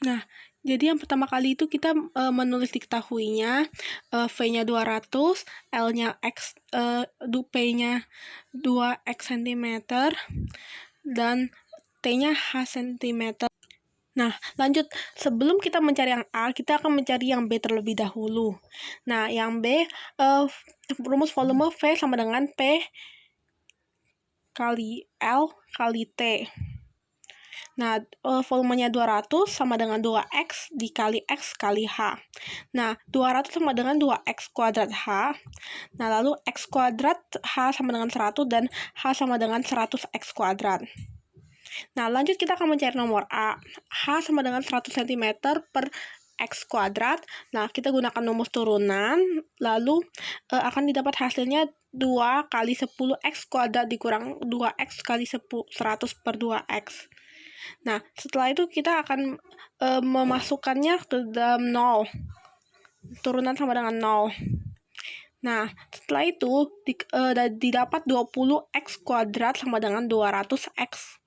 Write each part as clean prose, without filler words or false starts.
Nah, jadi yang pertama kali itu kita menulis diketahuinya, V-nya 200, L-nya X, P-nya 2X cm, dan T-nya H cm. Nah, lanjut. Sebelum kita mencari yang A, kita akan mencari yang B terlebih dahulu. Nah, yang B, rumus volume V sama dengan P kali L kali T. Nah, volumenya 200 sama dengan 2X dikali X kali H. Nah, 200 sama dengan 2X kuadrat H. Nah, lalu X kuadrat H sama dengan 100 dan H sama dengan 100X kuadrat. Nah, lanjut kita akan mencari nomor A. H sama dengan 100 cm per X kuadrat. Nah, kita gunakan rumus turunan, lalu akan didapat hasilnya 2 kali 10X kuadrat dikurang 2X kali 100 per 2X. Nah, setelah itu kita akan memasukkannya ke dalam 0. Turunan sama dengan 0. Nah, setelah itu didapat 20X kuadrat sama dengan 200X.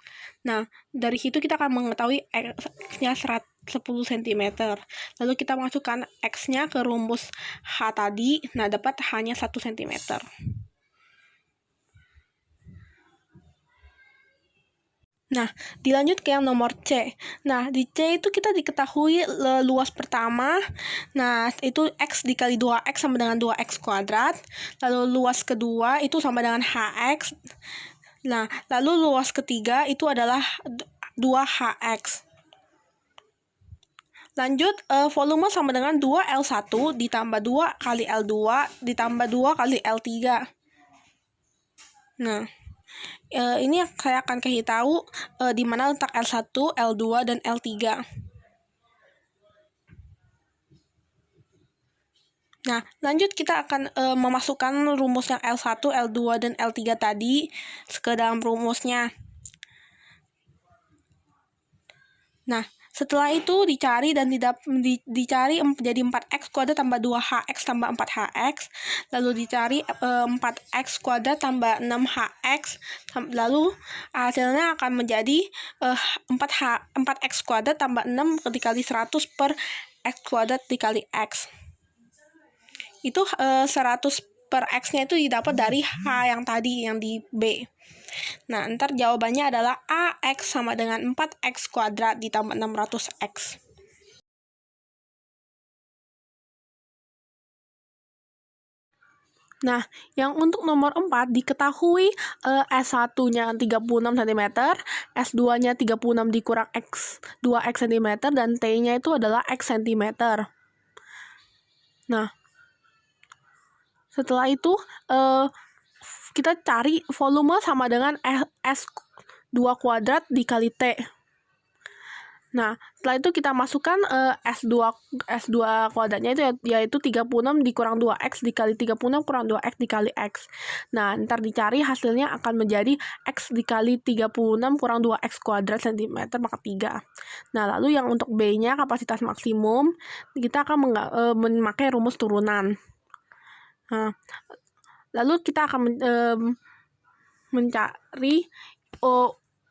Nah, dari situ kita akan mengetahui X-nya 10 cm. Lalu kita masukkan X-nya ke rumus H tadi. Nah, dapat H-nya 1 cm. Nah, dilanjut ke yang nomor C. Nah, di C itu kita diketahui luas pertama. Nah, itu X dikali 2X sama dengan 2X kuadrat. Lalu luas kedua itu sama dengan HX. Nah, lalu luas ketiga itu adalah 2HX. Lanjut, volume sama dengan 2L1 ditambah 2 kali L2 ditambah 2 kali L3. Nah, ini saya akan kasih tahu di mana letak L1, L2, dan L3. Nah, lanjut kita akan memasukkan rumus yang L1, L2, dan L3 tadi ke dalam rumusnya. Nah, setelah itu dicari dan dicari jadi 4X kuadrat tambah 2HX tambah 4HX. Lalu dicari 4X kuadrat tambah 6HX. Lalu hasilnya akan menjadi 4X kuadrat tambah 6 dikali 100 per X kuadrat dikali X. Itu 100 per X-nya itu didapat dari H yang tadi, yang di B. Nah, ntar jawabannya adalah AX sama dengan 4X kuadrat ditambah 600X. Nah, yang untuk nomor 4 diketahui S1-nya 36 cm, S2-nya 36 dikurang X 2X cm, dan T-nya itu adalah X cm. Nah, setelah itu kita cari volume sama dengan S2 kuadrat dikali T. Nah, setelah itu kita masukkan S2 kuadratnya itu yaitu 36 dikurang 2X dikali 36 kurang 2X dikali X. Nah, ntar dicari hasilnya akan menjadi X dikali 36 kurang 2X kuadrat cm maka 3. Nah, lalu yang untuk B-nya kapasitas maksimum, kita akan memakai rumus turunan. Nah, lalu kita akan mencari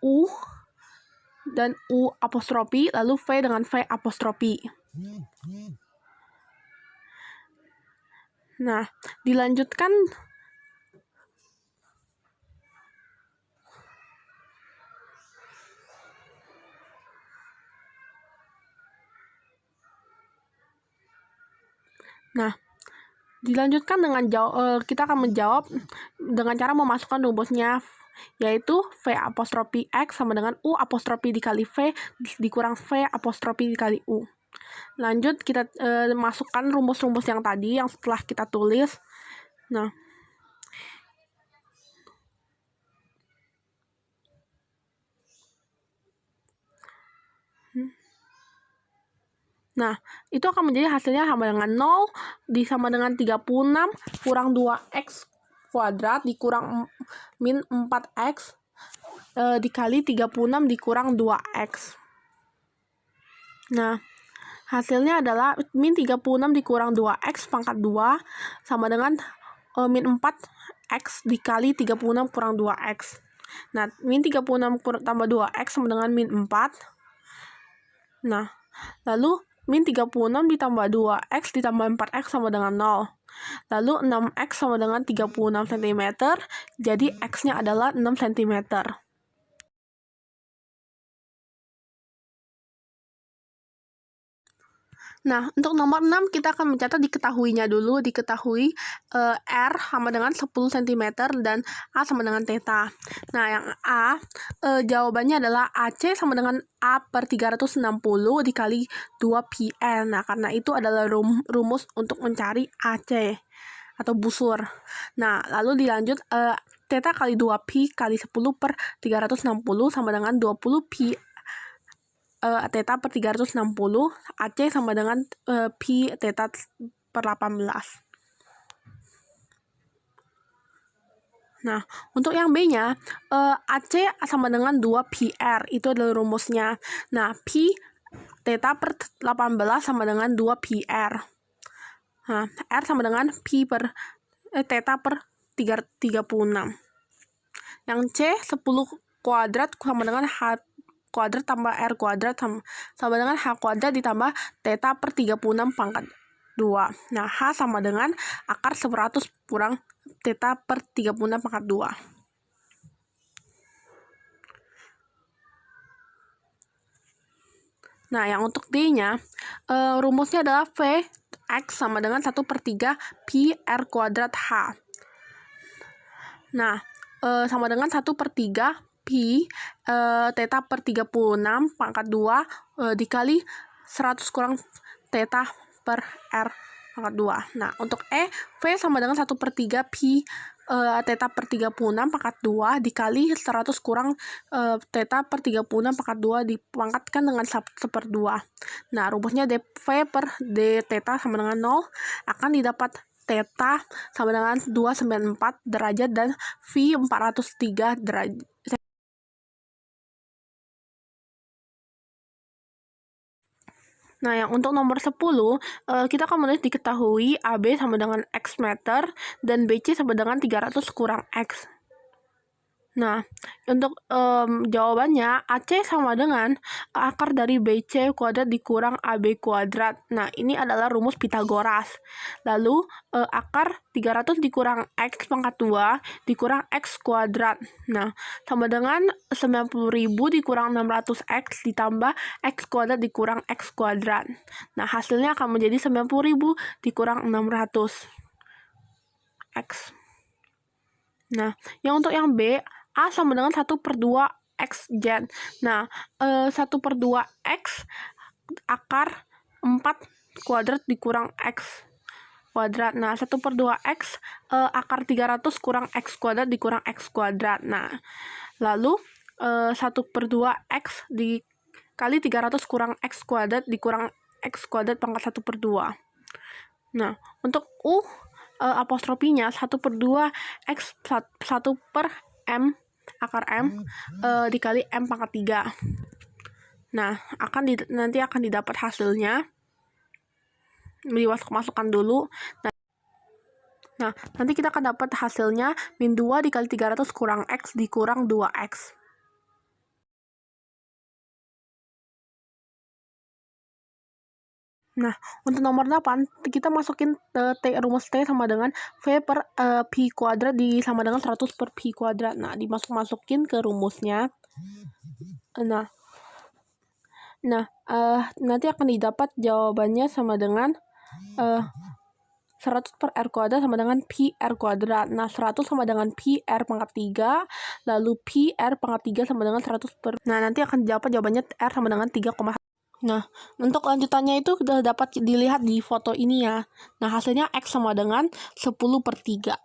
U dan U apostrofi, lalu V dengan V apostrofi. Nah, dilanjutkan. Nah, dilanjutkan dengan kita akan menjawab dengan cara memasukkan rumusnya, yaitu V apostrofi X sama dengan U apostrofi dikali V dikurang V apostrofi dikali U. Lanjut kita masukkan rumus-rumus yang tadi yang setelah kita tulis. Nah, itu akan menjadi hasilnya sama dengan 0 sama dengan 36 kurang 2X kuadrat dikurang min 4X dikali 36 dikurang 2X. Nah, hasilnya adalah min 36 dikurang 2X pangkat 2 sama dengan min 4X dikali 36 kurang 2X. Nah, min 36 tambah 2X sama dengan min 4. Nah, Lalu min 36 ditambah 2x ditambah 4x sama dengan 0. Lalu 6x sama dengan 36 cm, jadi x-nya adalah 6 cm. Nah, untuk nomor 6 kita akan mencatat diketahuinya dulu. Diketahui R sama dengan 10 cm dan A sama dengan theta. Nah, yang A, jawabannya adalah AC sama dengan A per 360 dikali 2πn. Nah, karena itu adalah rumus untuk mencari AC atau busur. Nah, lalu dilanjut, theta kali 2pi kali 10 per 360 sama dengan 20pi theta per 360, AC sama dengan pi theta per 18. Nah, untuk yang B-nya, AC sama dengan 2πr, itu adalah rumusnya. Nah, pi theta per 18 sama dengan 2πr. Nah, R sama dengan pi per theta per 36. Yang C, 10 kuadrat sama dengan H kuadrat tambah R kuadrat sama dengan H kuadrat ditambah theta per 36 pangkat 2. Nah, H sama dengan akar 100 kurang theta per 36 pangkat 2. Nah, yang untuk D-nya, rumusnya adalah V X sama dengan 1/3 pi R kuadrat H. Nah, sama dengan 1/3 pi theta per 36 pangkat 2 dikali 100 kurang theta per R pangkat 2. Nah, untuk E, V sama dengan 1/3 pi theta per 36 pangkat 2 dikali 100 kurang theta per 36 pangkat 2 dipangkatkan dengan 1/2. Nah, rumusnya dV per d theta sama dengan 0 akan didapat theta sama dengan 294 derajat dan V 403 derajat. Nah, yang untuk nomor 10, kita akan menulis diketahui AB sama dengan X meter dan BC sama dengan 300 kurang X. Nah, untuk jawabannya AC sama dengan akar dari BC kuadrat dikurang AB kuadrat. Nah, ini adalah rumus Pitagoras. Lalu akar 300 dikurang X pangkat 2 dikurang X kuadrat. Nah, sama dengan 90.000 dikurang 600X ditambah X kuadrat dikurang X kuadrat. Nah, hasilnya akan menjadi 90.000 dikurang 600X. Nah, yang untuk yang B, A sama dengan 1/2 XZ. Nah, 1/2 X akar 4 kuadrat dikurang X kuadrat. Nah, 1/2 X akar 300 kurang X kuadrat dikurang X kuadrat. Nah, lalu 1/2 X dikali 300 kurang X kuadrat dikurang X kuadrat pangkat 1/2. Nah, untuk U, apostrofinya 1/2 X 1 per M akar M dikali M pangkat 3. Nah, nanti akan didapat hasilnya. Dimasukkan dulu. Nah, nanti kita akan dapat hasilnya min 2 dikali 300 kurang X dikurang 2X. Nah, untuk nomor 8, kita masukin rumus T sama dengan V per pi kuadrat sama dengan 100 per pi kuadrat. Nah, masukin ke rumusnya. Nah, nanti akan didapat jawabannya sama dengan 100 per R kuadrat sama dengan pi R kuadrat. Nah, 100 sama dengan pi R pangkat 3, lalu pi R pangkat 3 sama dengan 100 per... Nah, nanti akan dapat jawabannya R sama dengan 3,1. Nah, untuk lanjutannya itu sudah dapat dilihat di foto ini ya. Nah, hasilnya X sama dengan 10/3.